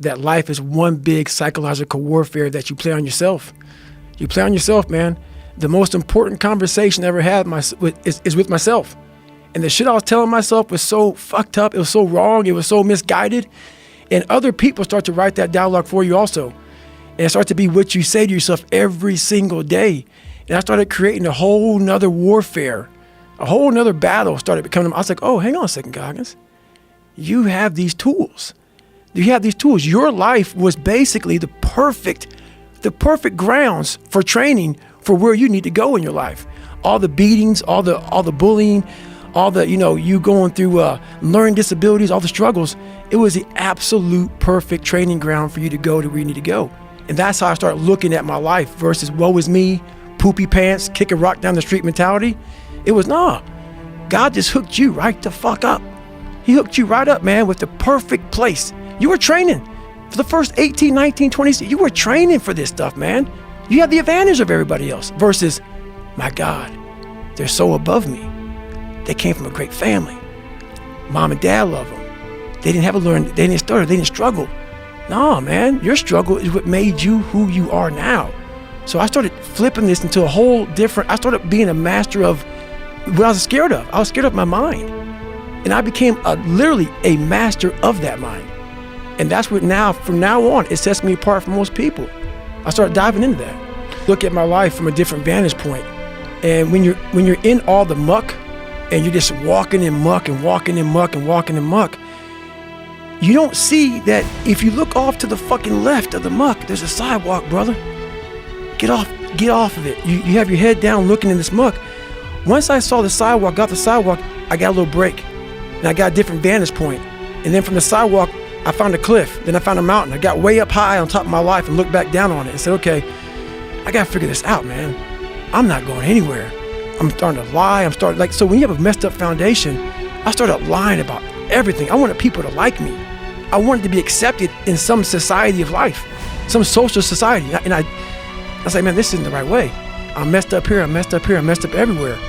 that life is one big psychological warfare that you play on yourself. You play on yourself, man. The most important conversation I ever had is with myself. And the shit I was telling myself was so fucked up. It was so wrong. It was so misguided. And other people start to write that dialogue for you also. And it starts to be what you say to yourself every single day. And I started creating a whole nother warfare. A whole nother battle started becoming. I was like, oh, hang on a second, Goggins. You have these tools. You have these tools. Your life was basically the perfect grounds for training for where you need to go in your life. All the beatings, all the bullying, all the, you going through learning disabilities, all the struggles. It was the absolute perfect training ground for you to go to where you need to go. And that's how I started looking at my life versus woe is me, poopy pants, kick a rock down the street mentality. It was, God just hooked you right the fuck up. He hooked you right up, man, with the perfect place. You were training for the first 18, 19, 20, you were training for this stuff, man. You have the advantage of everybody else versus, my God, they're so above me. They came from a great family. Mom and dad love them. They didn't have to learn, they didn't stutter, they didn't struggle. No, man, your struggle is what made you who you are now. So I started flipping this into a whole different, I started being a master of what I was scared of. I was scared of my mind. And I became literally a master of that mind. And that's what from now on, it sets me apart from most people. I started diving into that. Look at my life from a different vantage point. And when you're in all the muck, and you're just walking in muck and walking in muck and walking in muck, you don't see that if you look off to the fucking left of the muck, there's a sidewalk, brother. Get off of it. You have your head down looking in this muck. Once I saw the sidewalk, got the sidewalk, I got a little break. And I got a different vantage point. And then from the sidewalk, I found a cliff. Then I found a mountain. I got way up high on top of my life and looked back down on it and said, okay, I gotta figure this out, man. I'm not going anywhere. I'm starting to lie. So when you have a messed up foundation, I started lying about everything. I wanted people to like me. I wanted to be accepted in some society of life, some social society. And I was like, man, this isn't the right way. I'm messed up here. I'm messed up here. I'm messed up everywhere.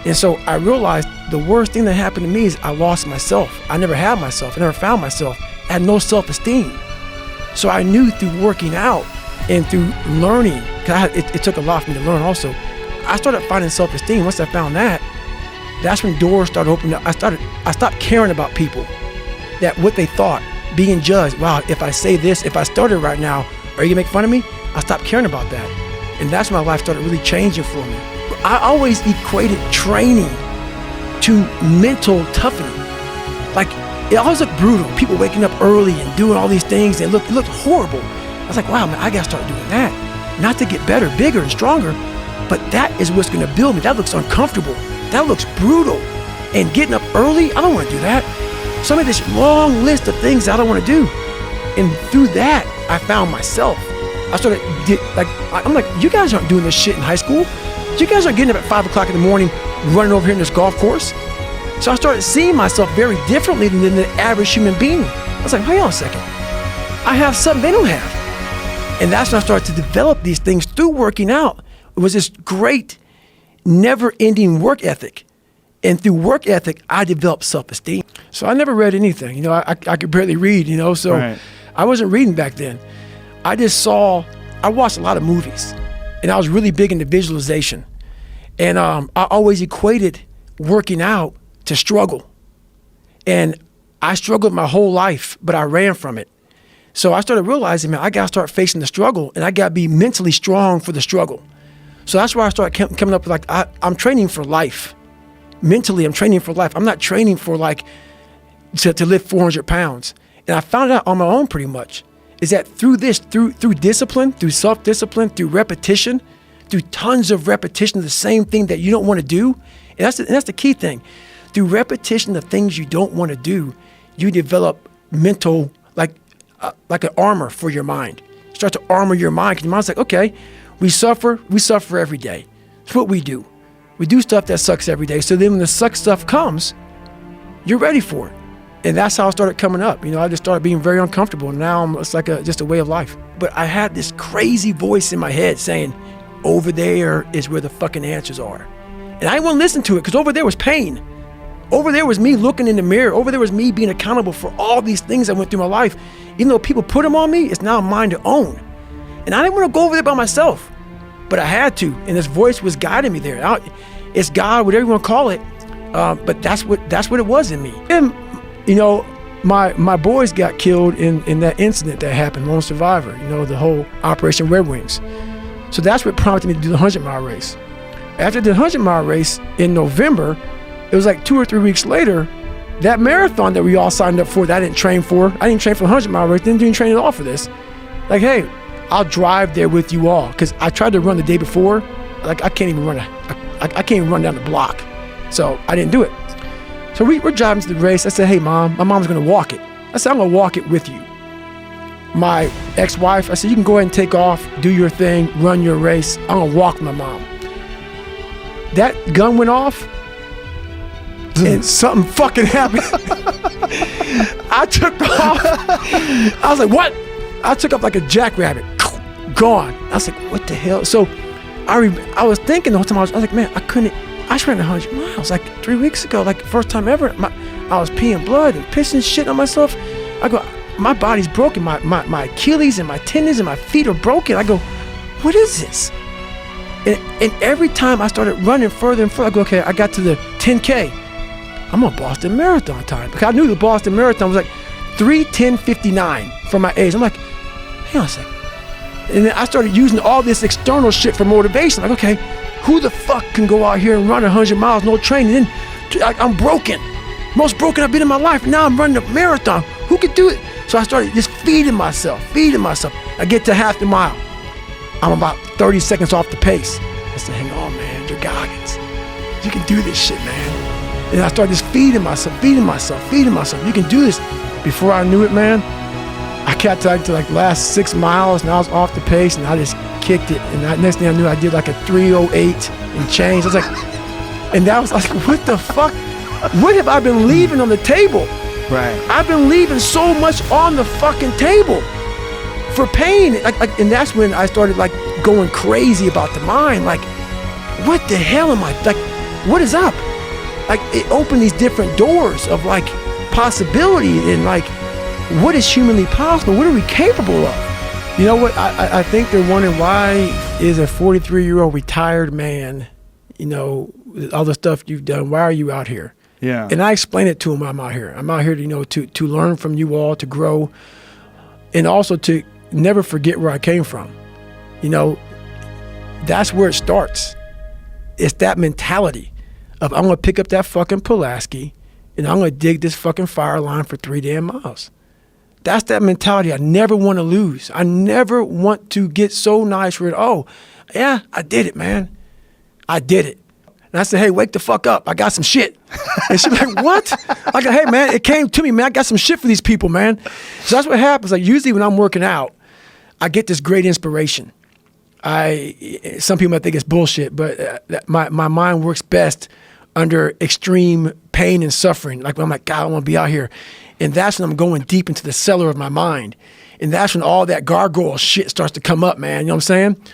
And so I realized the worst thing that happened to me is I lost myself. I never had myself. I never found myself. I had no self-esteem. So I knew through working out and through learning, because it took a lot for me to learn also. I started finding self-esteem. Once I found that, that's when doors started opening up. I stopped caring about people, that what they thought, being judged. Wow, if I say this, if I started right now, are you gonna make fun of me? I stopped caring about that. And that's when my life started really changing for me. I always equated training to mental toughening. Like, it always looked brutal. People waking up early and doing all these things, and it looked horrible. I was like, wow, man, I gotta start doing that. Not to get better, bigger, and stronger, but that is what's gonna build me. That looks uncomfortable. That looks brutal. And getting up early, I don't wanna do that. So I made this long list of things I don't wanna do. And through that, I found myself. I started, I'm like, you guys aren't doing this shit in high school. You guys are getting up at 5 o'clock in the morning, running over here in this golf course. So I started seeing myself very differently than the average human being. I was like, hang on a second. I have something they don't have. And that's when I started to develop these things through working out. It was this great, never-ending work ethic. And through work ethic, I developed self-esteem. So I never read anything. I could barely read, so right. I wasn't reading back then. I watched a lot of movies, and I was really big into visualization. And I always equated working out to struggle. And I struggled my whole life, but I ran from it. So I started realizing, man, I got to start facing the struggle, and I got to be mentally strong for the struggle. So that's why I started coming up with I'm training for life. Mentally, I'm training for life. I'm not training for to lift 400 pounds. And I found out on my own pretty much, is that through discipline, through self-discipline, through repetition, through tons of repetition of the same thing that you don't want to do, and that's the key thing. Through repetition of things you don't want to do, you develop mental, like an armor for your mind. You start to armor your mind, because your mind's like, okay, we suffer every day. It's what we do. We do stuff that sucks every day. So then when the suck stuff comes, you're ready for it. And that's how I started coming up. I just started being very uncomfortable. And now it's like just a way of life. But I had this crazy voice in my head saying, over there is where the fucking answers are. And I didn't want to listen to it, because over there was pain. Over there was me looking in the mirror. Over there was me being accountable for all these things I went through my life. Even though people put them on me, it's now mine to own. And I didn't want to go over there by myself, but I had to. And this voice was guiding me there. It's God, whatever you want to call it. But that's what it was in me. And, you know, my boys got killed in that incident that happened, lone survivor, you know, the whole Operation Red Wings. So that's what prompted me to do the 100-mile race. After the 100-mile race in November, it was like 2 or 3 weeks later, that marathon that we all signed up for that I didn't train for. I didn't train for the 100-mile race, didn't even train at all for this. Like, hey, I'll drive there with you all. Because I tried to run the day before. Like, I can't even run I can't even run down the block. So I didn't do it. So we're driving to the race. I said, hey, Mom, my mom's going to walk it. I said, I'm going to walk it with you. My ex-wife, I said, you can go ahead and take off, do your thing, run your race. I'm going to walk my mom. That gun went off, and something fucking happened. I took off. I was like, what? I took off like a jackrabbit. Gone. I was like, what the hell? So I was thinking the whole time, I was like, man, I just ran 100 miles like 3 weeks ago, like first time ever. I was peeing blood and pissing shit on myself. I go, my body's broken. My Achilles and my tendons and my feet are broken. I go, what is this? And every time I started running further and further, I go, okay, I got to the 10K. I'm on Boston Marathon time. Because I knew the Boston Marathon was like 3:10:59 for my age. I'm like, hang on a second. And then I started using all this external shit for motivation. Like, okay, who the fuck can go out here and run 100 miles, no training? And then I'm broken. Most broken I've been in my life. Now I'm running a marathon. Who could do it? So I started just feeding myself. I get to half the mile. I'm about 30 seconds off the pace. I said, hang on, man, you're Goggins. You can do this shit, man. And I started just feeding myself. You can do this. Before I knew it, man, I got to like the last 6 miles and I was off the pace and I just kicked it. And next thing I knew, I did like a 3:08 and change. I was like, and that was like, what the fuck? What have I been leaving on the table? Right. I've been leaving so much on the fucking table for pain. And that's when I started like going crazy about the mind. Like, what the hell am I, like, what is up? Like, it opened these different doors of like possibility and like, what is humanly possible? What are we capable of? You know what? I think they're wondering, why is a 43-year-old retired man, you know, all the stuff you've done, why are you out here? Yeah. And I explain it to him. I'm out here, you know, to learn from you all, to grow, and also to never forget where I came from. You know, that's where it starts. It's that mentality of, I'm going to pick up that fucking Pulaski and I'm going to dig this fucking fire line for 3 damn miles. That's that mentality I never want to lose. I never want to get so nice with, oh, yeah, I did it, man. I did it. And I said, hey, wake the fuck up. I got some shit. And she's like, what? I go, hey, man, it came to me, man. I got some shit for these people, man. So that's what happens. Like, usually when I'm working out, I get this great inspiration. Some people might think it's bullshit, but my mind works best under extreme pain and suffering. Like, when I'm like, God, I want to be out here. And that's when I'm going deep into the cellar of my mind. And that's when all that gargoyle shit starts to come up, man. You know what I'm saying?